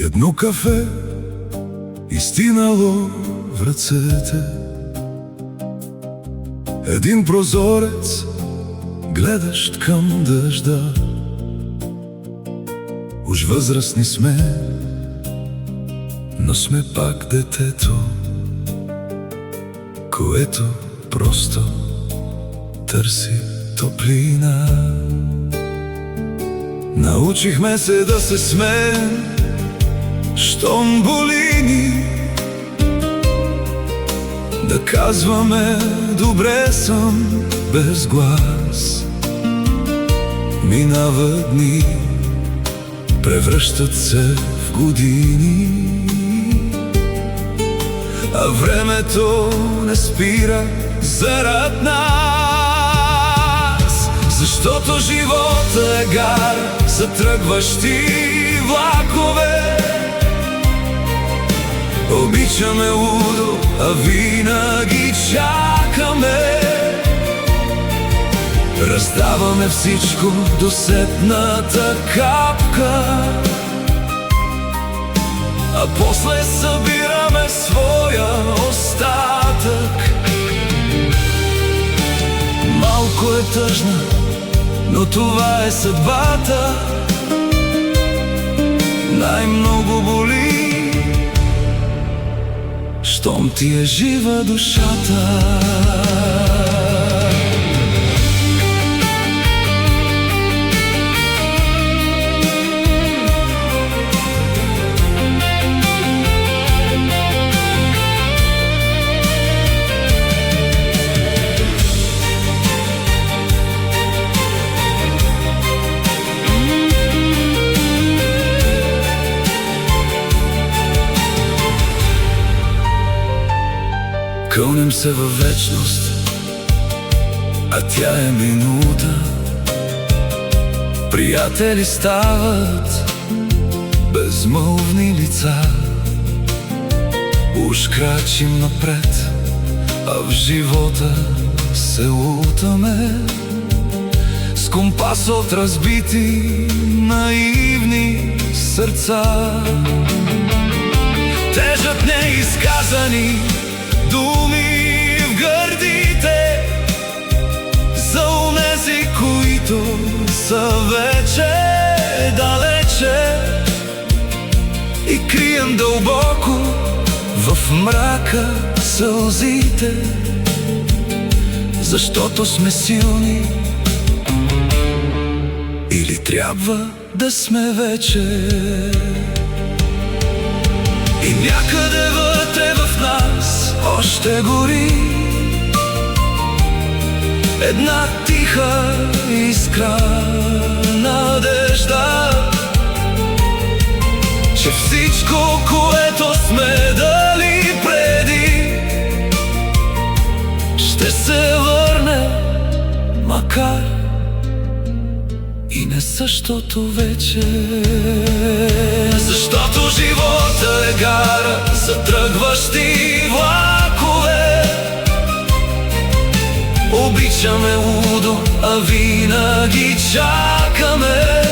Едно кафе изтинало в ръцете, един прозорец, гледащ към дъжда. Уж възрастни сме, но сме пак детето, което просто търси топлина. Научихме се да се смеем, щом боли ни, да казваме добре съм без глас. Минават дни, превръщат се в години, а времето не спира зарад нас. Защото живота е гар за тръгващи влакове. Обичаме лудо, а винаги чакаме. Раздаваме всичко до сетната капка, а после събираме своя остатък. Малко е тъжна, но това е съдбата. Най-много боли, щом ти е жива душата. Кълнем се във вечност, а тя е минута. Приятели стават безмълвни лица. Уж крачим напред, а в живота се лутаме с компас от разбити наивни сърца. Тежат неизказани думи в гърдите за онези, които са вече далече, и крием дълбоко в мрака сълзите, защото сме силни или трябва да сме вече. И някъде вътре в нас още гори една тиха искра надежда, че всичко, което сме дали преди, ще се върне, макар и не същото вече. Защото живота е гара за тръгващи влакове. Обичаме лудо, а винаги чакаме.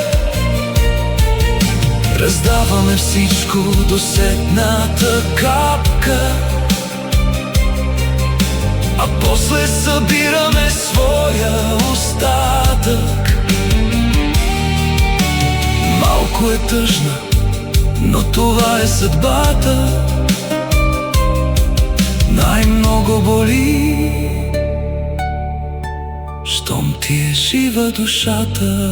Раздаваме всичко до сетната капка, а после събираме своя остатък. Малко е тъжна, но това е съдбата. Най-много боли, щом ти е жива душата.